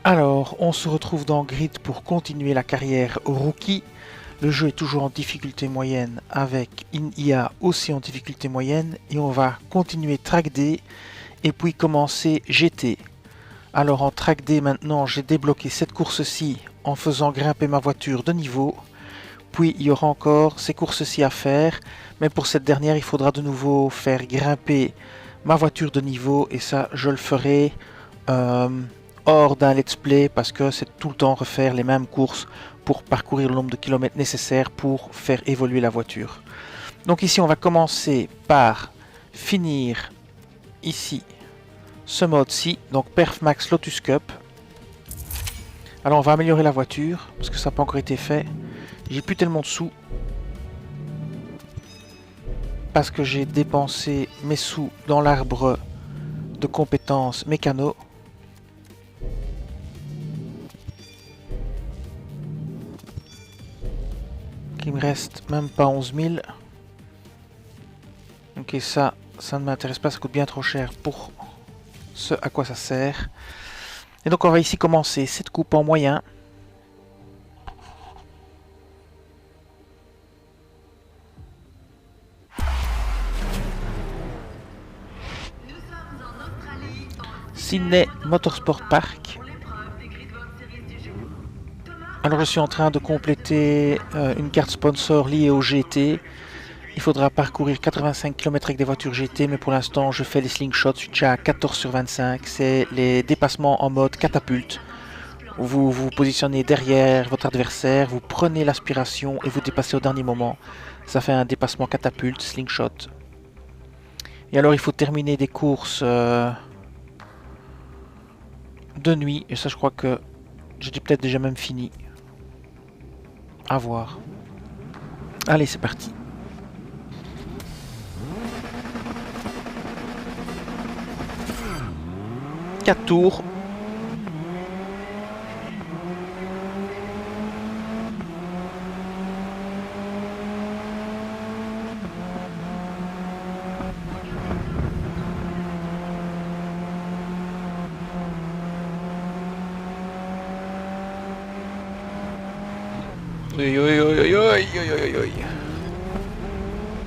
Alors, on se retrouve dans Grid pour continuer la carrière rookie. Le jeu est toujours en difficulté moyenne avec une IA aussi en difficulté moyenne et on va continuer Track D et puis commencer GT. Alors en Track D maintenant, j'ai débloqué cette course-ci en faisant grimper ma voiture de niveau. Puis il y aura encore ces courses-ci à faire, mais pour cette dernière, il faudra de nouveau faire grimper ma voiture de niveau et ça, je le ferai hors d'un let's play parce que c'est tout le temps refaire les mêmes courses pour parcourir le nombre de kilomètres nécessaires pour faire évoluer la voiture. Donc ici, on va commencer par finir ici ce mode-ci, donc Perf Max Lotus Cup. Alors on va améliorer la voiture parce que ça n'a pas encore été fait. J'ai plus tellement de sous parce que j'ai dépensé mes sous dans l'arbre de compétences mécano. Il me reste même pas 11 000. Ok, ça ne m'intéresse pas, ça coûte bien trop cher pour ce à quoi ça sert. Et donc on va ici commencer cette coupe en moyen. Sydney Motorsport Park. Alors je suis en train de compléter une carte sponsor liée au GT. Il faudra parcourir 85 km avec des voitures GT, mais pour l'instant je fais les slingshots, je suis déjà à 14 sur 25. C'est les dépassements en mode catapulte. Vous vous positionnez derrière votre adversaire, vous prenez l'aspiration et vous dépassez au dernier moment. Ça fait un dépassement catapulte, slingshot. Et alors il faut terminer des courses de nuit, et ça je crois que j'ai peut-être déjà même fini. À voir. Allez, c'est parti. Quatre tours.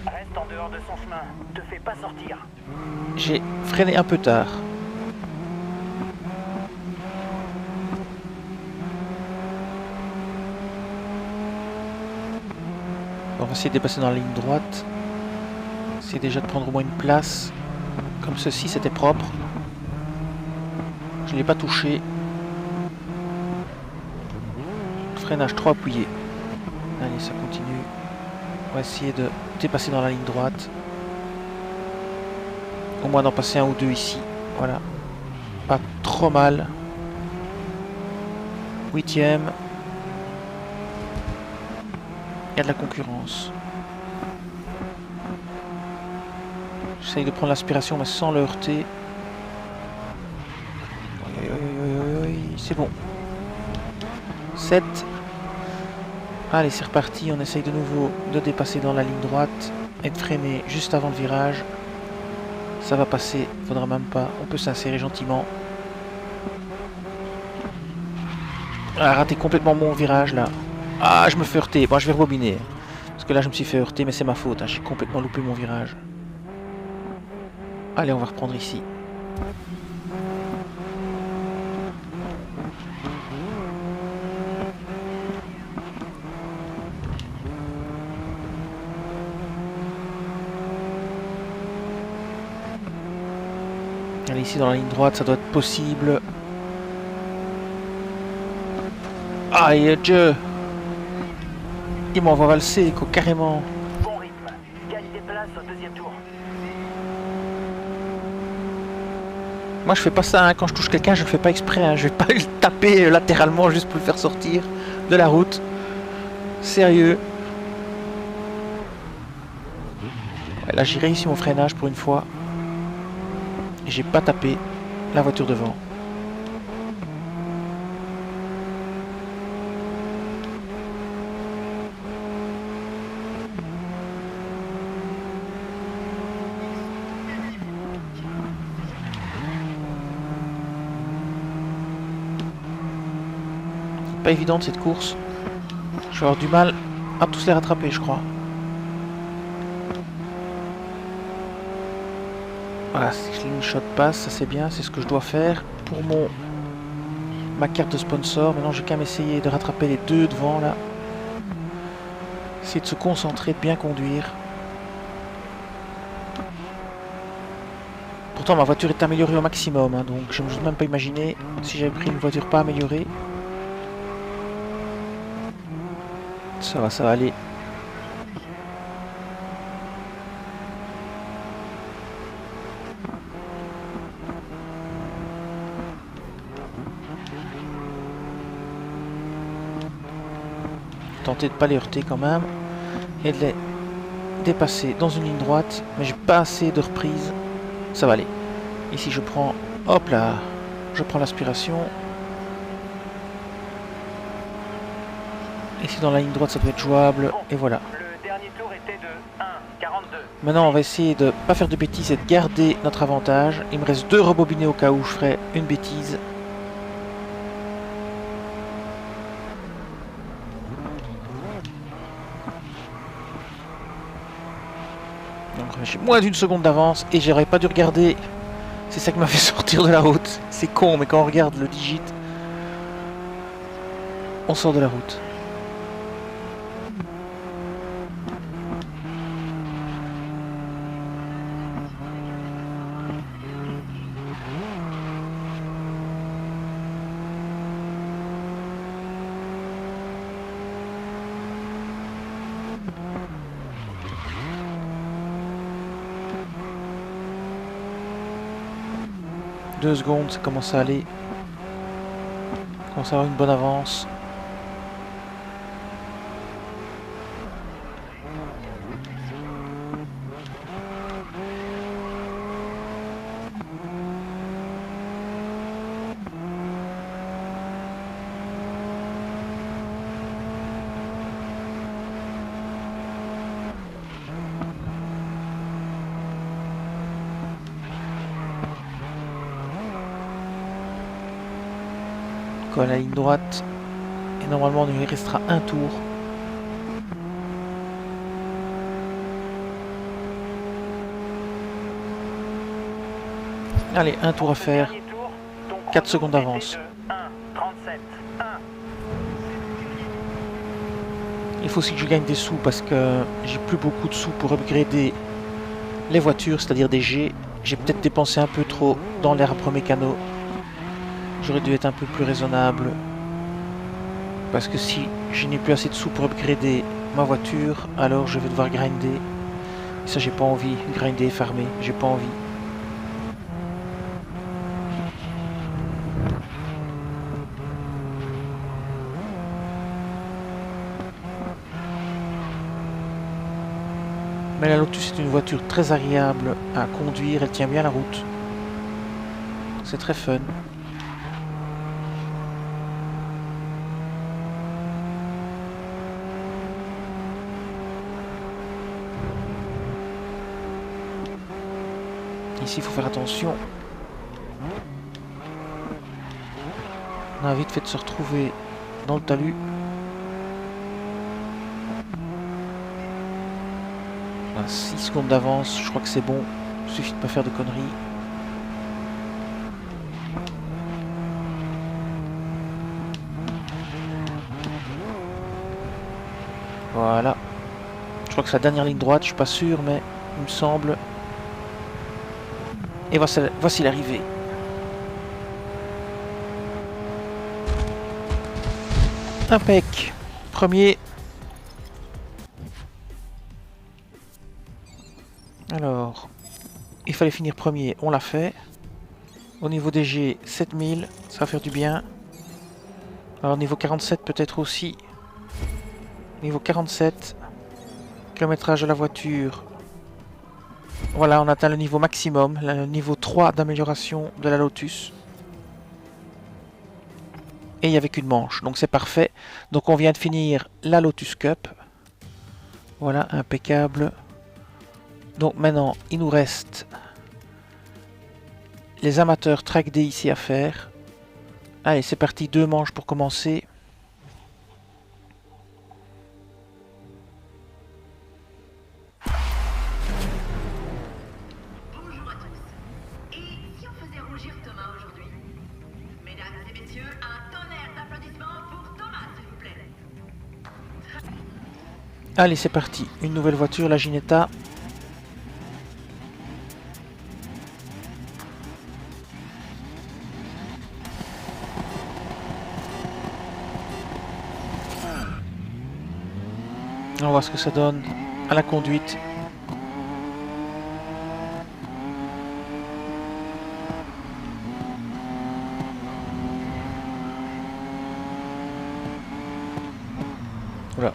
Reste en dehors de son chemin, te fais pas sortir. J'ai freiné un peu tard. On va essayer de dépasser dans la ligne droite. Essayer déjà de prendre au moins une place. Comme ceci, c'était propre. Je ne l'ai pas touché. Freinage 3 appuyé. Allez, ça continue. On va essayer de dépasser dans la ligne droite. Au moins d'en passer un ou deux ici. Voilà. Pas trop mal. 8ème. Il y a de la concurrence. J'essaye de prendre l'aspiration mais sans le heurter. C'est bon. 7. Allez, c'est reparti. On essaye de nouveau de dépasser dans la ligne droite et de freiner juste avant le virage. Ça va passer, faudra même pas. On peut s'insérer gentiment. Ah, raté complètement mon virage là. Ah, je me fais heurter. Bon, je vais rebobiner. Parce que là, je me suis fait heurter, mais c'est ma faute. Hein. J'ai complètement loupé mon virage. Allez, on va reprendre ici. Allez, ici dans la ligne droite, ça doit être possible. Aïe, Dieu! Il m'envoie valser, quoi, carrément. Bon rythme, gagne des places au deuxième tour. Moi, je fais pas ça, hein. Quand je touche quelqu'un, je le fais pas exprès. Hein. Je vais pas le taper latéralement juste pour le faire sortir de la route. Sérieux. Ouais, là, j'ai réussi mon freinage pour une fois. Et j'ai pas tapé la voiture devant. Pas évidente cette course. Je vais avoir du mal à tous les rattraper, je crois. Voilà, slingshot pass, ça c'est bien, c'est ce que je dois faire pour ma carte de sponsor. Maintenant j'ai qu'à m'essayer de rattraper les deux devant là. Essayer de se concentrer, de bien conduire. Pourtant ma voiture est améliorée au maximum, hein, donc je ne me même pas imaginer si j'avais pris une voiture pas améliorée. Ça va aller. Tenter de pas les heurter quand même et de les dépasser dans une ligne droite, mais j'ai pas assez de reprise. Ça va aller. Ici je prends, hop là, je prends l'aspiration. Ici dans la ligne droite ça doit être jouable, et voilà. Le dernier tour était de 1,42. Maintenant on va essayer de pas faire de bêtises et de garder notre avantage. Il me reste 2 rebobinés au cas où je ferais une bêtise. Donc j'ai moins d'une seconde d'avance et j'aurais pas dû regarder. C'est ça qui m'a fait sortir de la route. C'est con, mais quand on regarde le digit, on sort de la route. Deux secondes, ça commence à aller. On commence à avoir une bonne avance. Colle la ligne droite. Et normalement, il nous restera un tour. Allez, un tour à faire. 4 secondes d'avance. Il faut aussi que je gagne des sous parce que j'ai plus beaucoup de sous pour upgrader les voitures, c'est-à-dire des G. J'ai peut-être dépensé un peu trop dans l'arbre mécano. J'aurais dû être un peu plus raisonnable. Parce que si je n'ai plus assez de sous pour upgrader ma voiture, alors je vais devoir grinder. Et ça, j'ai pas envie. Grinder et farmer, j'ai pas envie. Mais la Lotus est une voiture très agréable à conduire, elle tient bien la route. C'est très fun. Ici, il faut faire attention. On a vite fait de se retrouver dans le talus. On a 6 secondes d'avance, je crois que c'est bon. Il suffit de ne pas faire de conneries. Voilà. Je crois que c'est la dernière ligne droite, je suis pas sûr, mais il me semble. Et voici l'arrivée. Impec. Premier. Alors, il fallait finir premier, on l'a fait. Au niveau des G, 7000, ça va faire du bien. Alors niveau 47 peut-être aussi. Niveau 47. Kilométrage de la voiture. Voilà, on atteint le niveau maximum, le niveau 3 d'amélioration de la Lotus. Et il n'y avait qu'une manche, donc c'est parfait. Donc on vient de finir la Lotus Cup. Voilà, impeccable. Donc maintenant, il nous reste les amateurs track day ici à faire. Allez, c'est parti, 2 manches pour commencer. messieurs, un tonnerre d'applaudissements pour Thomas, s'il vous plaît. Allez, c'est parti. Une nouvelle voiture, la Ginetta. On va voir ce que ça donne à la conduite. Voilà.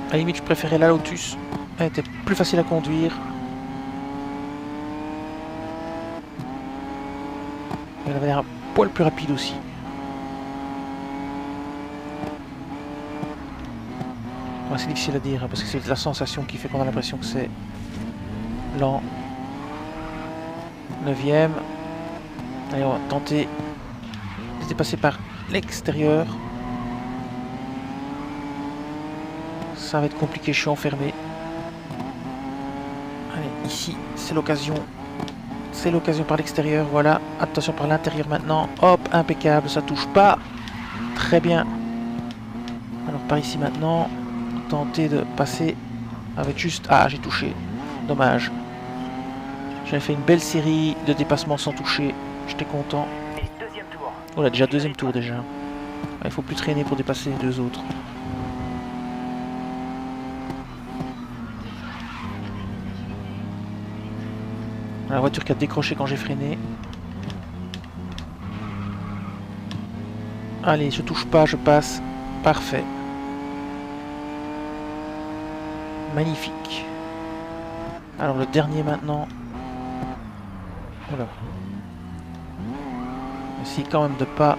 À la limite, je préférais la Lotus. Elle était plus facile à conduire. Elle avait l'air un poil plus rapide aussi. Ouais, c'est difficile à dire hein, parce que c'est la sensation qui fait qu'on a l'impression que c'est lent. 9ème. Allez, on va tenter de dépasser par l'extérieur. Ça va être compliqué, je suis enfermé. Allez, ici, c'est l'occasion. C'est l'occasion par l'extérieur, voilà. Attention par l'intérieur maintenant. Hop, impeccable, ça touche pas. Très bien. Alors par ici maintenant. Tenter de passer avec juste... Ah, j'ai touché. Dommage. J'avais fait une belle série de dépassements sans toucher. J'étais content. Et deuxième tour. Oh là, déjà deuxième tour déjà. Il faut plus traîner pour dépasser les deux autres. La voiture qui a décroché quand j'ai freiné. Allez, je touche pas, je passe. Parfait. Magnifique. Alors le dernier maintenant. Voilà. Essaye quand même de pas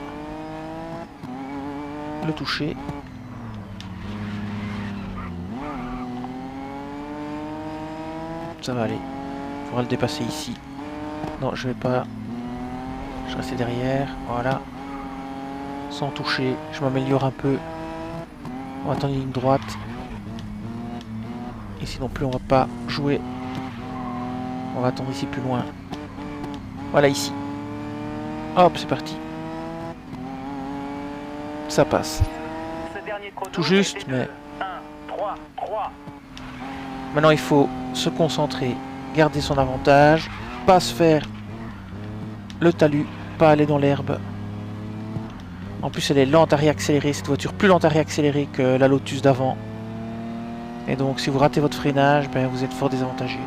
le toucher. Ça va aller. Il faudra le dépasser ici. Non, je vais pas. Je vais rester derrière. Voilà. Sans toucher. Je m'améliore un peu. On va attendre une ligne droite. Ici non plus, on va pas jouer. On va attendre ici plus loin. Voilà, ici. Hop, c'est parti. Ça passe. Ce dernier chrono Tout juste, était de mais... 1, 3, 3. Maintenant, il faut se concentrer, garder son avantage, pas se faire le talus, pas aller dans l'herbe. En plus, elle est lente à réaccélérer, cette voiture plus lente à réaccélérer que la Lotus d'avant. Et donc, si vous ratez votre freinage, ben, vous êtes fort désavantagé.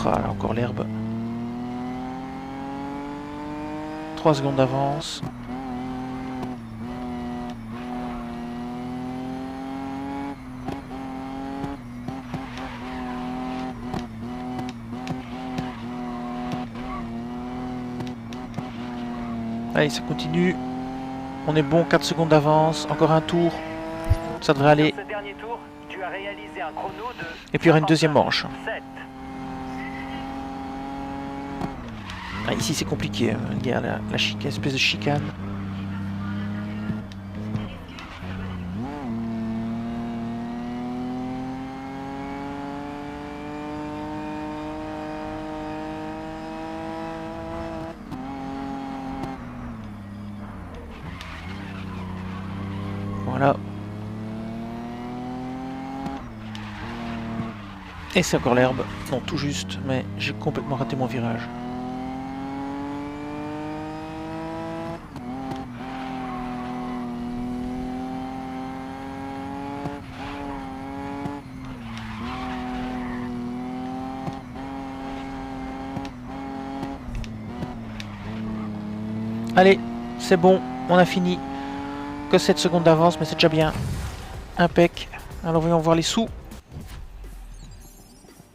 Ah, là, encore l'herbe. 3 secondes d'avance. Allez, ça continue. On est bon, 4 secondes d'avance. Encore un tour. Ça devrait aller. Sur ce dernier tour, tu as réalisé un chrono de... Et puis il y aura une deuxième manche. 7. Ah, ici c'est compliqué. Hein. Il y a la chicane, espèce de chicane. Voilà. Et c'est encore l'herbe. Non, tout juste, mais j'ai complètement raté mon virage. Allez, c'est bon, on a fini. Que 7 secondes d'avance, mais c'est déjà bien. Impec. Alors voyons voir les sous.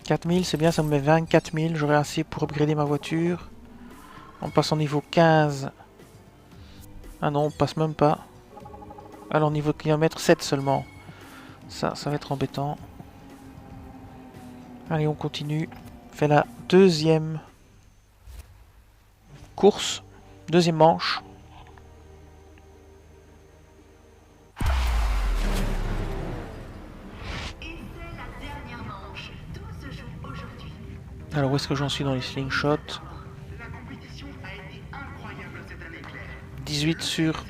4000, c'est bien, ça me met 24 000. J'aurai assez pour upgrader ma voiture. On passe en niveau 15. Ah non, on passe même pas. Alors niveau kilomètre, 7 seulement. Ça va être embêtant. Allez, on continue. On fait la deuxième course. Deuxième manche. Et c'est la dernière manche. Tout se joue aujourd'hui. Alors où est-ce que j'en suis dans les slingshots? La compétition a été incroyable cette année, Claire. 18 sur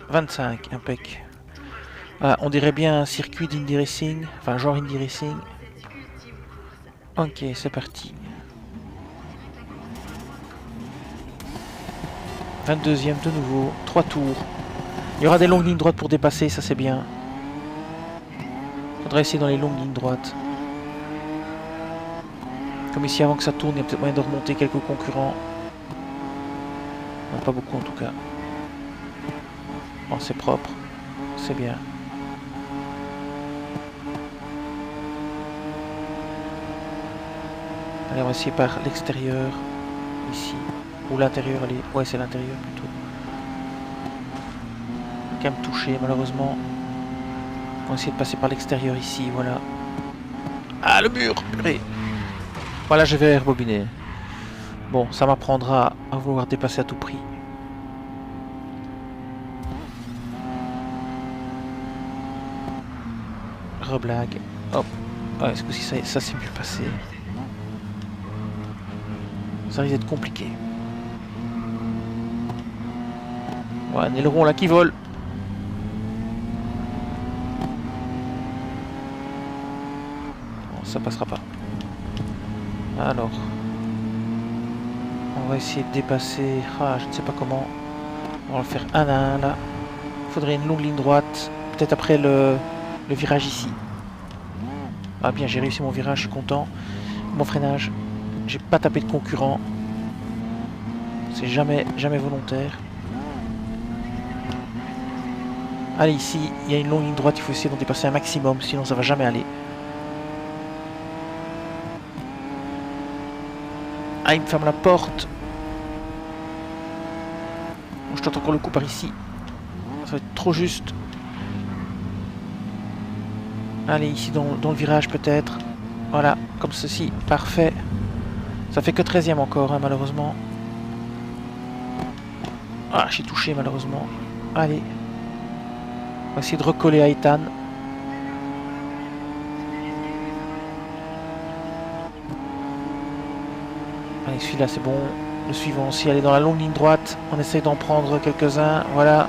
25, impec. Ah, on dirait bien un circuit d'Indy Racing, enfin genre Indy Racing. Cette ultime course. Ok, c'est parti. 22e de nouveau, 3 tours. Il y aura des longues lignes droites pour dépasser, ça c'est bien. Faudrait essayer dans les longues lignes droites. Comme ici avant que ça tourne, il y a peut-être moyen de remonter quelques concurrents. Non, pas beaucoup en tout cas. Bon, c'est propre, c'est bien. Allez, on va essayer par l'extérieur, ici. Ou l'intérieur, allez. Ouais, c'est l'intérieur plutôt. Quand même touché, malheureusement. On va essayer de passer par l'extérieur ici, voilà. Ah, le mur! Purée. Voilà, je vais rebobiner. Bon, ça m'apprendra à vouloir dépasser à tout prix. Reblague. Hop. Ah, est-ce que si ça s'est mieux passé? Ça risque d'être compliqué. Ouais, un aileron là qui vole. Bon, ça passera pas. Alors. On va essayer de dépasser. Ah, je ne sais pas comment. On va le faire un à un là. Il faudrait une longue ligne droite. Peut-être après le virage ici. Ah bien, j'ai réussi mon virage, je suis content. Mon freinage. J'ai pas tapé de concurrent. C'est jamais volontaire. Allez, ici, il y a une longue ligne droite, il faut essayer d'en dépasser un maximum, sinon ça va jamais aller. Ah, il me ferme la porte. Bon, je tente encore le coup par ici. Ça va être trop juste. Allez, ici dans le virage peut-être. Voilà, comme ceci, parfait. Ça fait que 13e encore, hein, malheureusement. Ah, j'ai touché malheureusement. Allez. On va essayer de recoller à Ethan. Allez, celui-là c'est bon. Le suivant aussi, allez dans la longue ligne droite. On essaye d'en prendre quelques-uns. Voilà.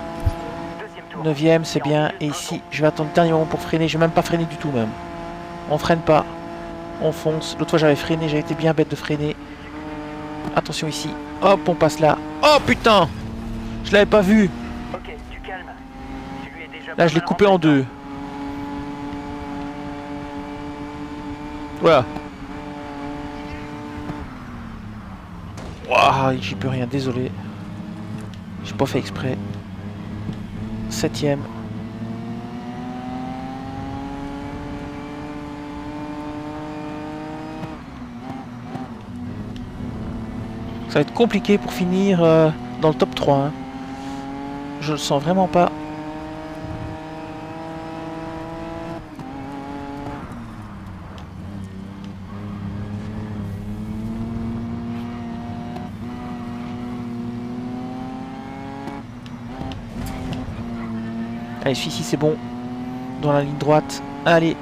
Deuxième tour. 9e, c'est bien. Et ici, je vais attendre le dernier moment pour freiner. Je vais même pas freiner du tout même. On freine pas. On fonce. L'autre fois j'avais freiné, j'ai été bien bête de freiner. Attention ici. Hop, on passe là. Oh putain! Je l'avais pas vu. Ok, du calme. Tu lui es déjà Là, pas je l'ai mal coupé en rentré deux. Voilà. Waouh, j'y peux rien, désolé. J'ai pas fait exprès. 7e. Ça va être compliqué pour finir dans le top 3. Hein. Je le sens vraiment pas. Allez, celui-ci c'est bon. Dans la ligne droite. Allez.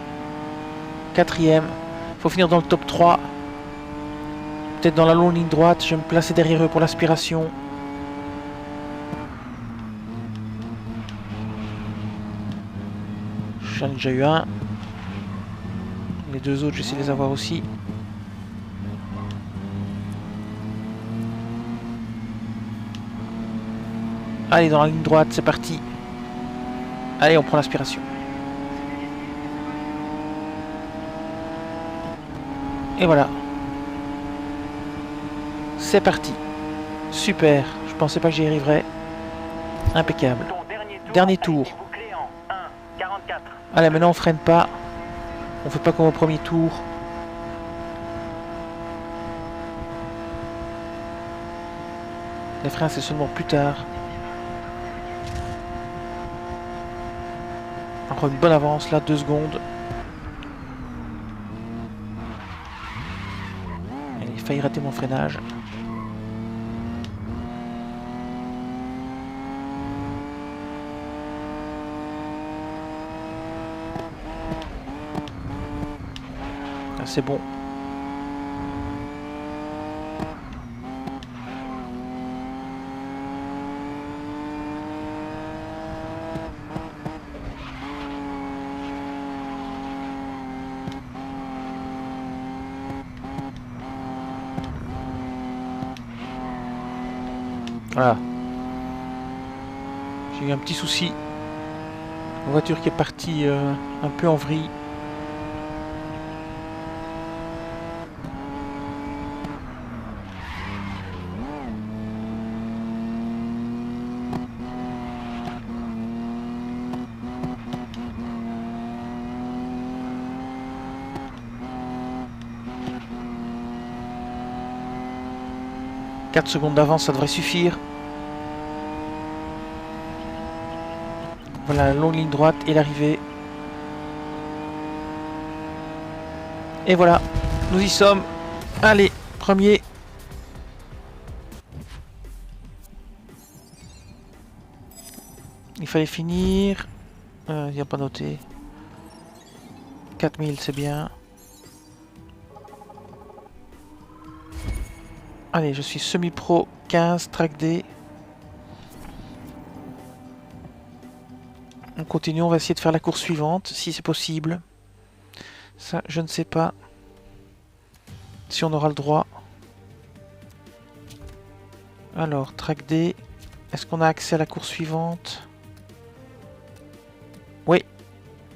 4e. Faut finir dans le top 3. Peut-être dans la longue ligne droite. Je vais me placer derrière eux pour l'aspiration. J'en ai déjà eu un. Les deux autres, j'essaie de les avoir aussi. Allez, dans la ligne droite, c'est parti. Allez, on prend l'aspiration. Et voilà. C'est parti. Super. Je pensais pas que j'y arriverais. Impeccable. Ton Dernier a tour. été bouclé en 1,44. Allez, maintenant on freine pas. On fait pas comme au premier tour. Les freins, c'est seulement plus tard. Encore une bonne avance là, 2 secondes. J'ai failli rater mon freinage. C'est bon. Voilà. J'ai eu un petit souci. Une voiture qui est partie un peu en vrille. « 4 secondes d'avance, ça devrait suffire. » Voilà la longue ligne droite et l'arrivée. Et voilà, nous y sommes. Allez, premier. Il fallait finir. Il n'y a pas noté. 4000, c'est bien. Allez, je suis semi-pro 15, track D. On continue, on va essayer de faire la course suivante, si c'est possible. Ça, je ne sais pas si on aura le droit. Alors, track D. Est-ce qu'on a accès à la course suivante? Oui.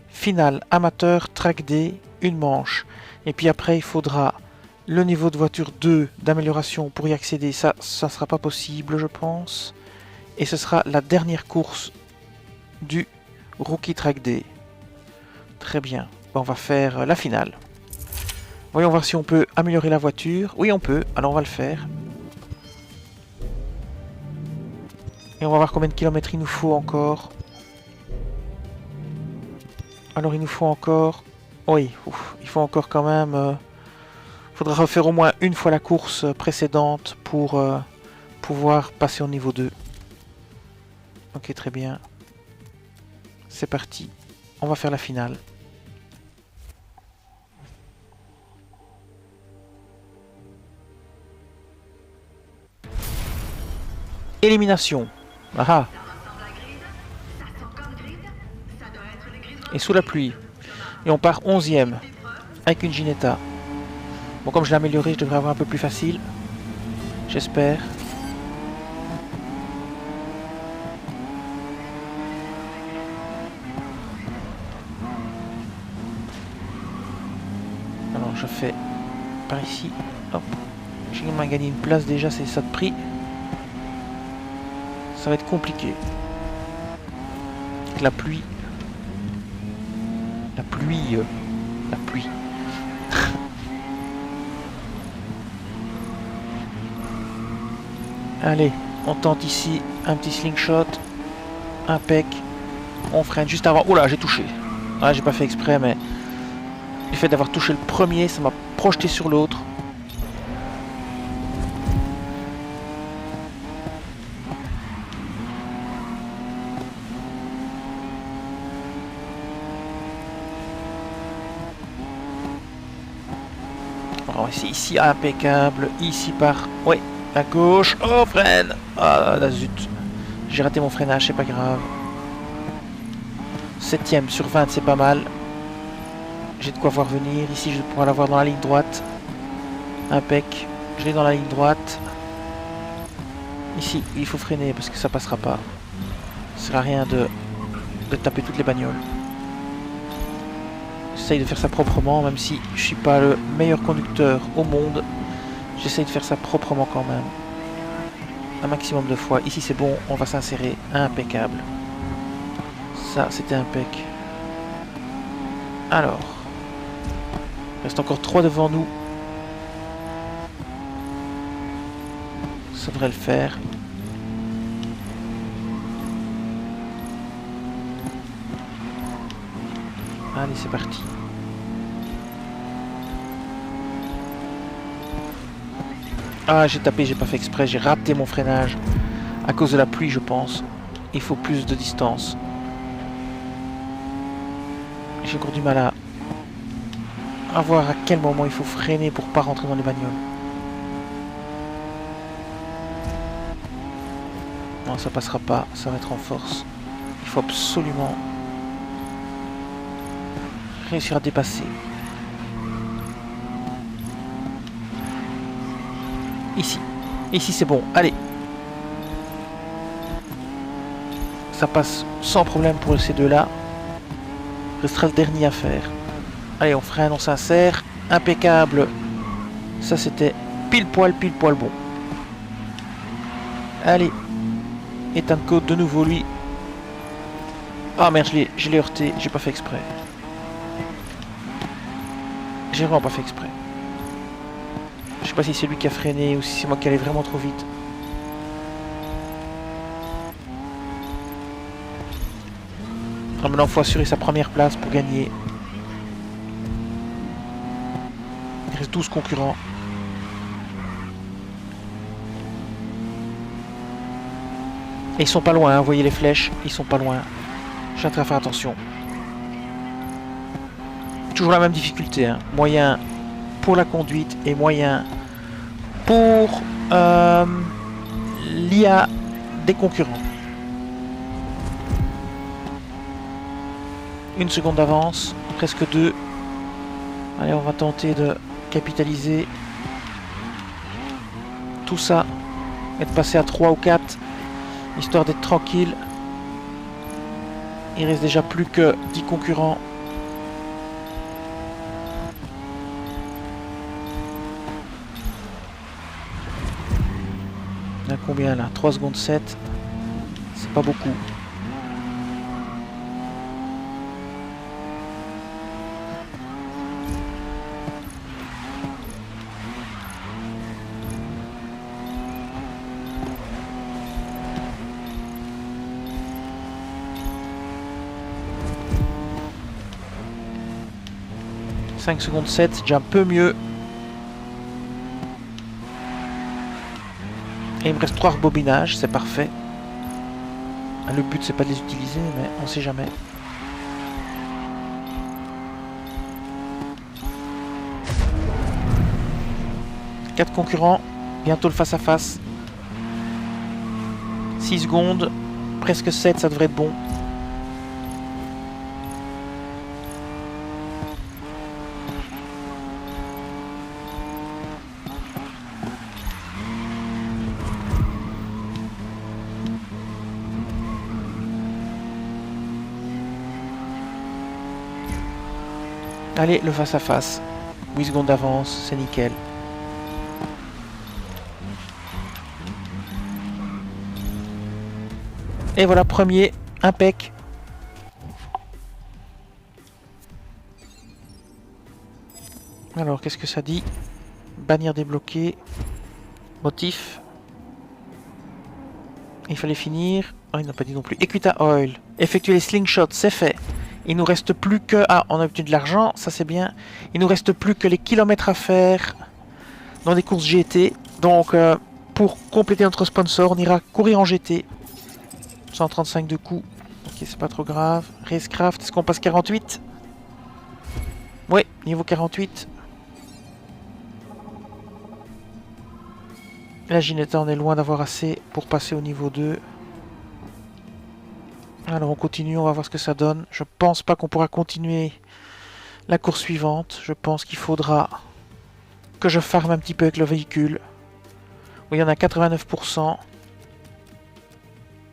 Finale, amateur, track D, une manche. Et puis après, il faudra le niveau de voiture 2 d'amélioration pour y accéder. Ça ne sera pas possible, je pense. Et ce sera la dernière course du Rookie Track D. Très bien. On va faire la finale. Voyons voir si on peut améliorer la voiture. Oui, on peut. Alors on va le faire. Et on va voir combien de kilomètres il nous faut encore. Alors il nous faut encore... Oui, il faut encore quand même... Il faudra refaire au moins une fois la course précédente pour pouvoir passer au niveau 2. Ok, très bien. C'est parti. On va faire la finale. Élimination. Ah. Et sous la pluie. Et on part 11e. Avec une Ginetta. Bon, comme je l'ai amélioré, je devrais avoir un peu plus facile. J'espère. Alors, je fais par ici. Hop. J'ai quand même gagné une place déjà, c'est ça de prix. Ça va être compliqué. Avec la pluie. La pluie. La pluie. Allez, on tente ici un petit slingshot. Impec. On freine juste avant. Oula, j'ai touché. Ah, j'ai pas fait exprès, mais le fait d'avoir touché le premier, ça m'a projeté sur l'autre. Alors ici, impeccable. Ici par... Ouais, à gauche. Oh, freine. Ah, là, zut. J'ai raté mon freinage, c'est pas grave. 7ème sur 20, c'est pas mal. J'ai de quoi voir venir. Ici, je vais pouvoir l'avoir dans la ligne droite. Impec. Je l'ai dans la ligne droite. Ici, il faut freiner parce que ça passera pas. Ça sert à rien de taper toutes les bagnoles. J'essaye de faire ça proprement, même si je suis pas le meilleur conducteur au monde. J'essaye de faire ça proprement quand même. Un maximum de fois. Ici, c'est bon. On va s'insérer. Impeccable. Ça, c'était impec. Alors. Il reste encore 3 devant nous. Ça devrait le faire. Allez, c'est parti. Ah, j'ai tapé, j'ai pas fait exprès, j'ai raté mon freinage. À cause de la pluie, je pense. Il faut plus de distance. J'ai encore du mal À voir à quel moment il faut freiner pour pas rentrer dans les bagnoles. Non, ça passera pas, ça va être en force. Il faut absolument réussir à dépasser. Ici. Ici c'est bon, allez. Ça passe sans problème pour ces deux-là. Restera le dernier à faire. Allez, on freine, on s'insère. Impeccable. Ça, c'était pile poil bon. Allez. Ethan Code de nouveau, lui. Ah merde, je l'ai heurté. J'ai pas fait exprès. J'ai vraiment pas fait exprès. Je sais pas si c'est lui qui a freiné ou si c'est moi qui allais vraiment trop vite. Ah, maintenant, il faut assurer sa première place pour gagner. Il reste 12 concurrents. Et ils sont pas loin, hein, vous voyez les flèches, ils sont pas loin. J'ai intérêt à faire attention. Toujours la même difficulté, hein. Moyen pour la conduite et moyen pour l'IA des concurrents. 1 seconde d'avance, presque 2. Allez, on va tenter de capitaliser tout ça et de passer à 3 ou 4, histoire d'être tranquille. Il reste déjà plus que 10 concurrents. On a combien là? 3 secondes 7. C'est pas beaucoup. « 5 secondes 7, c'est déjà un peu mieux. Et il me reste 3 rebobinages, c'est parfait. Le but c'est pas de les utiliser, mais on sait jamais. « 4 concurrents, bientôt le face-à-face. 6 secondes, presque 7, ça devrait être bon. Allez, le face-à-face. 8 secondes d'avance, c'est nickel. Et voilà, premier, impec. Alors, qu'est-ce que ça dit? Bannière débloquée. Motif. Il fallait finir. Oh, il n'a pas dit non plus. Equita Oil. Effectuer les slingshots, c'est fait. Il nous reste plus que... Ah, on a obtenu de l'argent, ça c'est bien. Il nous reste plus que les kilomètres à faire dans des courses GT. Donc, pour compléter notre sponsor, on ira courir en GT. 135 de coups. Ok, c'est pas trop grave. Racecraft, est-ce qu'on passe 48? Oui, niveau 48. La Ginetta, on est loin d'avoir assez pour passer au niveau 2. Alors on continue, on va voir ce que ça donne. Je pense pas qu'on pourra continuer la course suivante. Je pense qu'il faudra que je farme un petit peu avec le véhicule. Oui, il y en a 89%.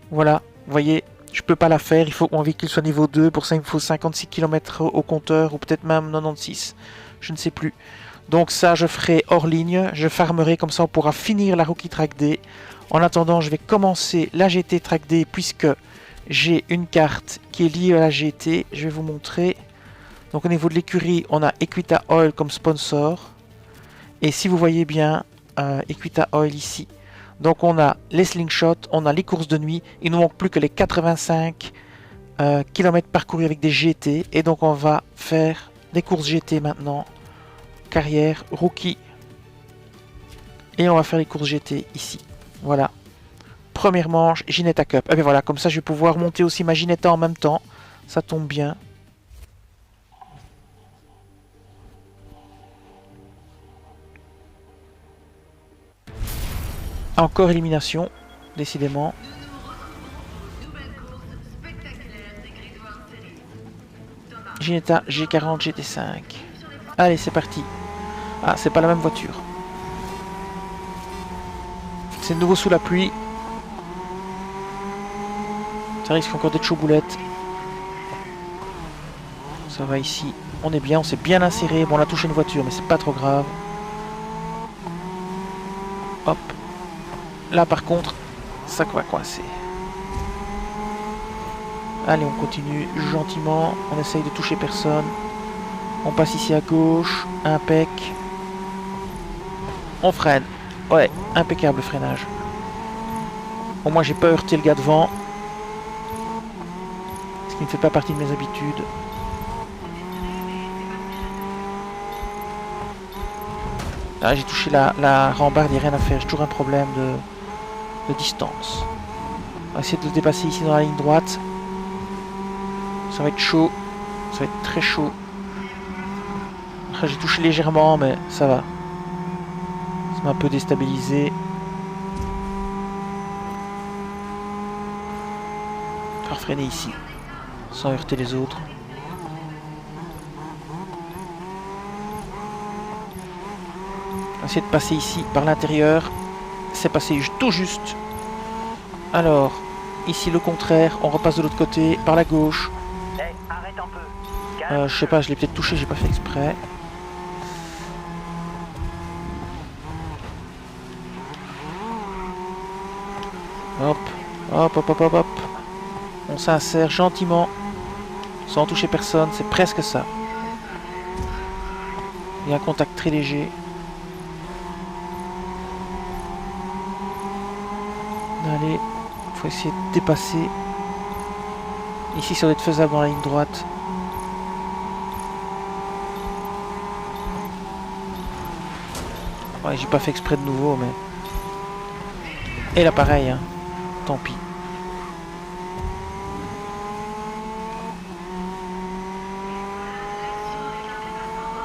Voilà, vous voyez, je peux pas la faire. Il faut que mon véhicule soit niveau 2. Pour ça, il me faut 56 km au compteur, ou peut-être même 96. Je ne sais plus. Donc ça, je ferai hors ligne. Je farmerai, comme ça on pourra finir la Rookie Track D. En attendant, je vais commencer la GT Track D, puisque j'ai une carte qui est liée à la GT. Je vais vous montrer. Donc au niveau de l'écurie, on a Equita Oil comme sponsor. Et si vous voyez bien, Equita Oil ici. Donc on a les slingshots, on a les courses de nuit. Il nous manque plus que les 85 km parcourus avec des GT. Et donc on va faire des courses GT maintenant. Carrière, rookie. Et on va faire les courses GT ici. Voilà. Première manche, Ginetta Cup. Et bien voilà, comme ça je vais pouvoir monter aussi ma Ginetta en même temps. Ça tombe bien. Encore élimination, décidément. Nouvelle course spectaculaire des Grisoirs série. Ginetta G40 GT5. Allez, c'est parti. Ah, c'est pas la même voiture. C'est de nouveau sous la pluie. Ça risque encore d'être chaud boulette. Ça va ici. On est bien, on s'est bien inséré. Bon, on a touché une voiture, mais c'est pas trop grave. Hop. Là, par contre, ça va coincer. Allez, on continue gentiment. On essaye de toucher personne. On passe ici à gauche. Impec. On freine. Ouais, impeccable le freinage. Au moins, j'ai pas heurté le gars devant. Ce qui ne fait pas partie de mes habitudes. Ah, j'ai touché la rambarde, il n'y a rien à faire. J'ai toujours un problème de distance. On va essayer de le dépasser ici dans la ligne droite. Ça va être chaud. Ça va être très chaud. J'ai touché légèrement, mais ça va. Ça m'a un peu déstabilisé. Je vais freiner ici, sans heurter les autres. On va essayer de passer ici, par l'intérieur. C'est passé tout juste. Alors, ici le contraire. On repasse de l'autre côté, par la gauche. Hey, arrête un peu. Je sais pas, je l'ai peut-être touché, j'ai pas fait exprès. Hop, hop, hop, hop, hop, hop. On s'insère gentiment, sans toucher personne, c'est presque ça. Il y a un contact très léger. Allez, il faut essayer de dépasser. Ici, ça doit être faisable dans la ligne droite. Ouais, j'ai pas fait exprès de nouveau, mais... Et là, pareil, hein. Tant pis.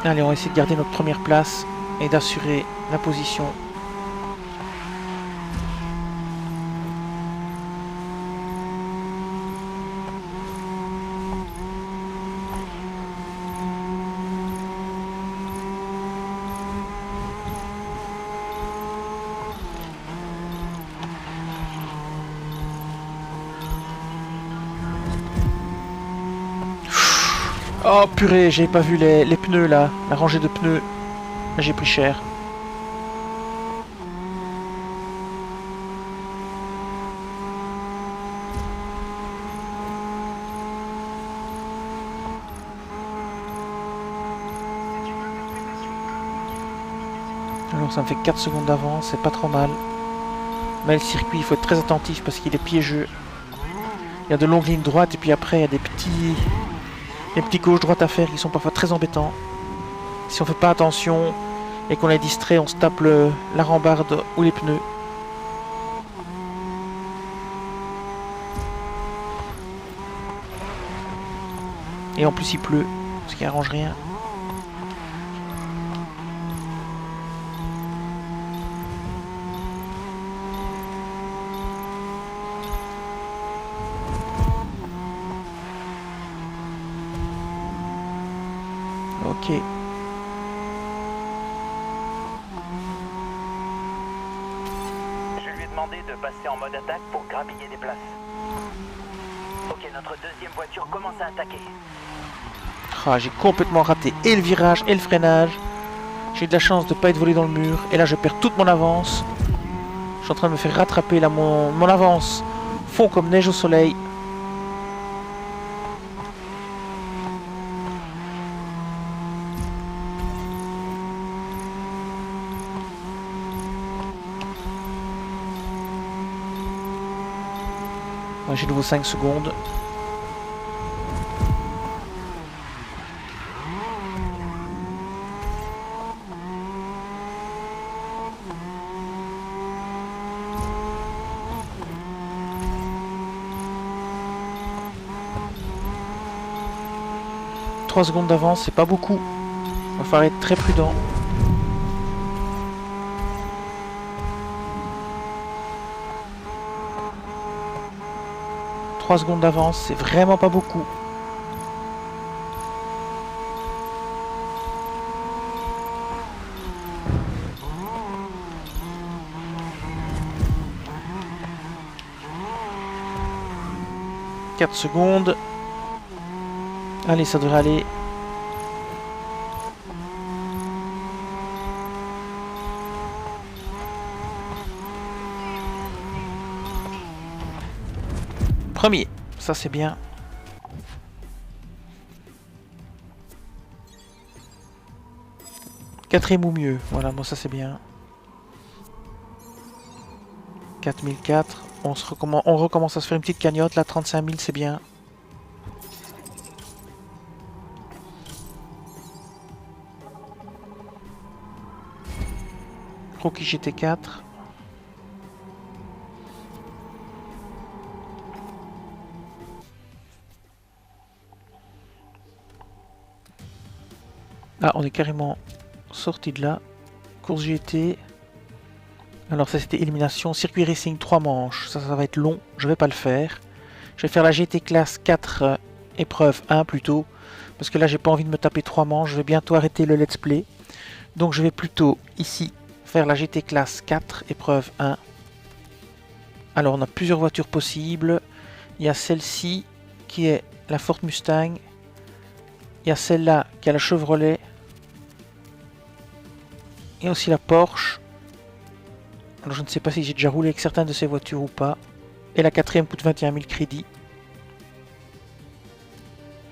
Allez, on va essayer de garder notre première place et d'assurer la position. Oh purée, j'avais pas vu les pneus là, la rangée de pneus. J'ai pris cher. Alors ça me fait 4 secondes d'avance, c'est pas trop mal. Mais le circuit, il faut être très attentif parce qu'il est piégeux. Il y a de longues lignes droites et puis après il y a des petits gauche-droite à faire qui sont parfois très embêtants. Si on fait pas attention et qu'on est distrait, on se tape la rambarde ou les pneus. Et en plus il pleut, ce qui arrange rien. Ok. Je lui ai demandé de passer en mode attaque pour grappiller des places. Ok, notre deuxième voiture commence à attaquer. Ah, j'ai complètement raté et le virage et le freinage. J'ai eu de la chance de ne pas être volé dans le mur. Et là, je perds toute mon avance. Je suis en train de me faire rattraper. Là, mon avance fond comme neige au soleil. Ouais, j'ai de nouveau 5 secondes. « 3 secondes d'avance, c'est pas beaucoup. Il va falloir être très prudent. 3 secondes d'avance, c'est vraiment pas beaucoup. « 4 secondes. Allez, ça devrait aller. Premier, ça c'est bien. Quatrième ou mieux, voilà, moi ça c'est bien. 4004, on recommence à se faire une petite cagnotte, là 35 000 c'est bien. Rocky GT4. Ah, on est carrément sorti de là. Course GT. Alors ça c'était élimination. Circuit racing 3 manches. Ça va être long. Je vais pas le faire. Je vais faire la GT classe 4 épreuve 1 plutôt. Parce que là j'ai pas envie de me taper 3 manches. Je vais bientôt arrêter le let's play. Donc je vais plutôt ici faire la GT classe 4 épreuve 1. Alors on a plusieurs voitures possibles. Il y a celle-ci qui est la Ford Mustang. Il y a celle-là qui a la Chevrolet. Et aussi la Porsche. Alors je ne sais pas si j'ai déjà roulé avec certaines de ces voitures ou pas. Et la quatrième coûte 21 000 crédits.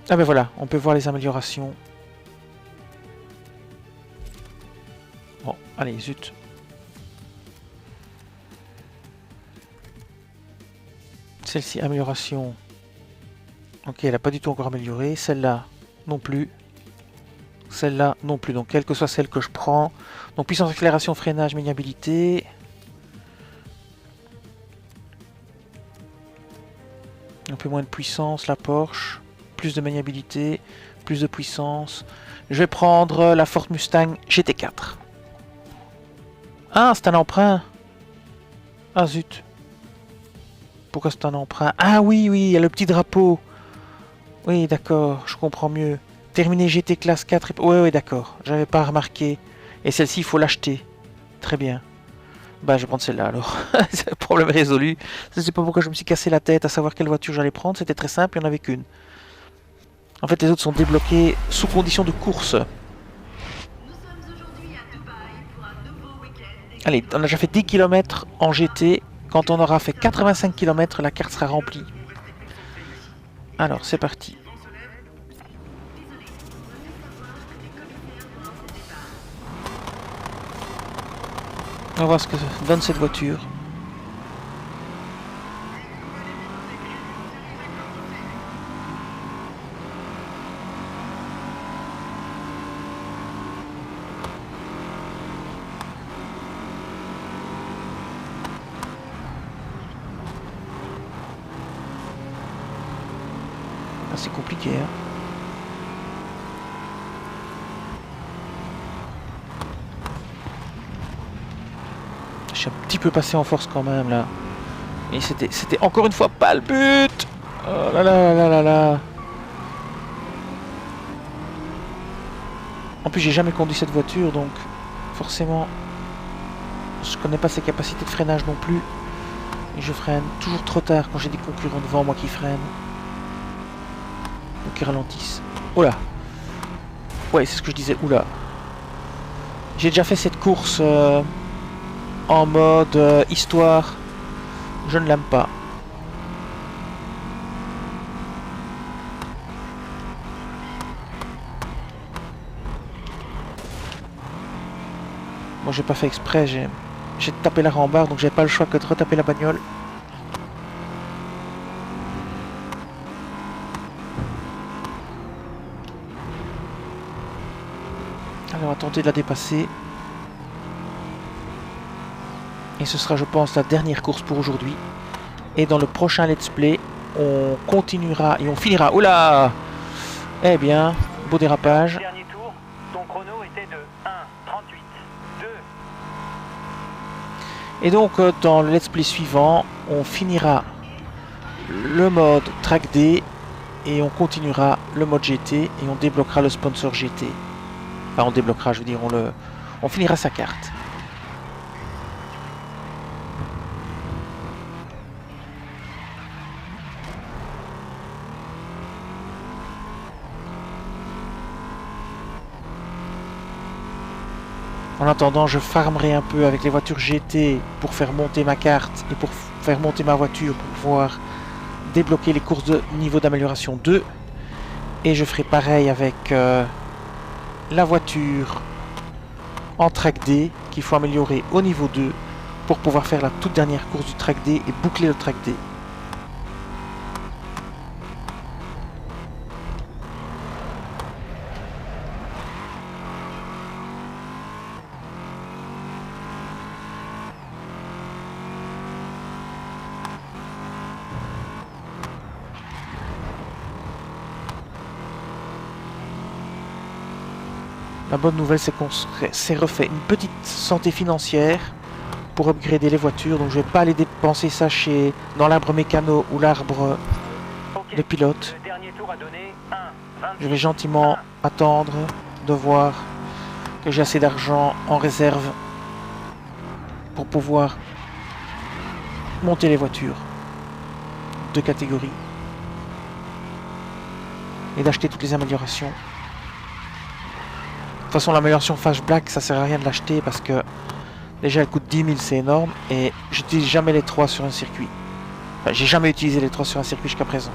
Ah ben voilà, on peut voir les améliorations. Bon, allez, zut. Celle-ci, amélioration. Ok, elle n'a pas du tout encore amélioré. Celle-là, non plus. Celle-là, non plus. Donc, quelle que soit celle que je prends. Donc, puissance, accélération, freinage, maniabilité. Un peu moins de puissance, la Porsche. Plus de maniabilité. Plus de puissance. Je vais prendre la Ford Mustang GT4. Ah, c'est un emprunt. Ah, zut. Pourquoi c'est un emprunt? Ah oui, oui, il y a le petit drapeau. Oui, d'accord, je comprends mieux. Terminer GT classe 4. Oui, oui, d'accord. J'avais pas remarqué. Et celle-ci, il faut l'acheter. Très bien. Bah, je vais prendre celle-là alors. C'est le problème résolu. Je ne sais pas pourquoi je me suis cassé la tête à savoir quelle voiture j'allais prendre. C'était très simple, il n'y en avait qu'une. En fait, les autres sont débloqués sous condition de course. Nous sommes aujourd'hui à Dubaï pour un nouveau week-end. Allez, on a déjà fait 10 km en GT. Quand on aura fait 85 km, la carte sera remplie. Alors, c'est parti. On va voir ce que donne cette voiture. Ah, c'est compliqué, hein. Je suis un petit peu passé en force quand même là. Et c'était encore une fois pas le but. Oh là là là là là. En plus j'ai jamais conduit cette voiture donc forcément je connais pas ses capacités de freinage non plus. Et je freine toujours trop tard quand j'ai des concurrents devant moi qui freinent. Ou qui ralentissent. Oh là. Ouais, c'est ce que je disais. Oula. J'ai déjà fait cette course en mode histoire. Je ne l'aime pas. Moi j'ai pas fait exprès, j'ai tapé la rambarde donc j'avais pas le choix que de retaper la bagnole. Allez, on va tenter de la dépasser. Et ce sera, je pense, la dernière course pour aujourd'hui. Et dans le prochain let's play, on continuera et on finira. Oula! Eh bien, beau dérapage. Dernier tour, ton chrono était de 1:38. 2. Et donc, dans le let's play suivant, on finira le mode Track D et on continuera le mode GT et on débloquera le sponsor GT. Enfin on débloquera, je veux dire, on finira sa carte. En attendant, je farmerai un peu avec les voitures GT pour faire monter ma carte et pour faire monter ma voiture pour pouvoir débloquer les courses de niveau d'amélioration 2. Et je ferai pareil avec la voiture en track D qu'il faut améliorer au niveau 2 pour pouvoir faire la toute dernière course du track D et boucler le track D. La bonne nouvelle, c'est qu'on s'est refait une petite santé financière pour upgrader les voitures. Donc je vais pas aller dépenser ça dans l'arbre mécano ou l'arbre de pilote. Le dernier tour a donné 1, Je vais gentiment attendre de voir que j'ai assez d'argent en réserve pour pouvoir monter les voitures de catégorie et d'acheter toutes les améliorations. De toute façon, l'amélioration Flash Black, ça sert à rien de l'acheter parce que déjà elle coûte 10 000, c'est énorme, et j'utilise jamais les 3 sur un circuit. Enfin, j'ai jamais utilisé les 3 sur un circuit jusqu'à présent.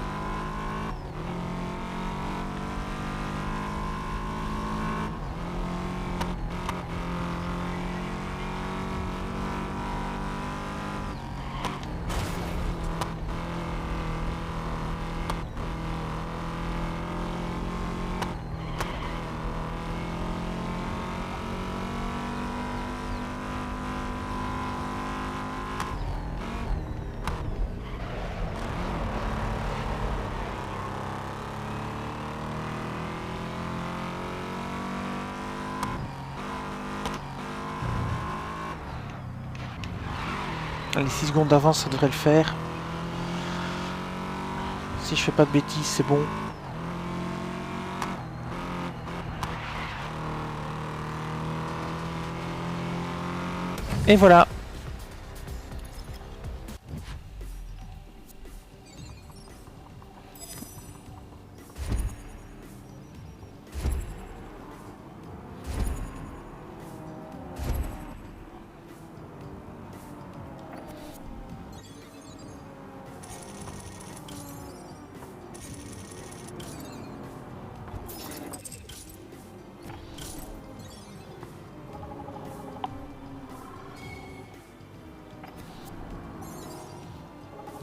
Les 6 secondes d'avance, ça devrait le faire. Si je fais pas de bêtises, c'est bon. Et voilà.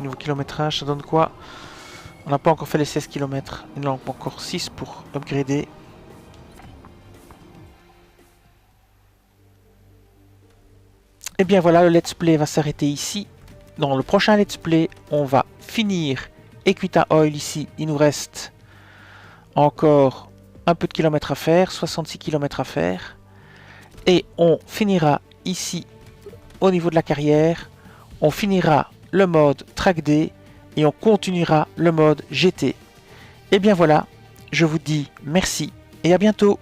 Nouveau kilométrage, ça donne quoi? On n'a pas encore fait les 16 km. Il en manque encore 6 pour upgrader. Et bien voilà, le let's play va s'arrêter ici. Dans le prochain let's play, on va finir Equita Oil ici. Il nous reste encore un peu de kilomètres à faire, 66 km à faire. Et on finira ici au niveau de la carrière. On finira le mode Track D et on continuera le mode GT. Et bien voilà, je vous dis merci et à bientôt.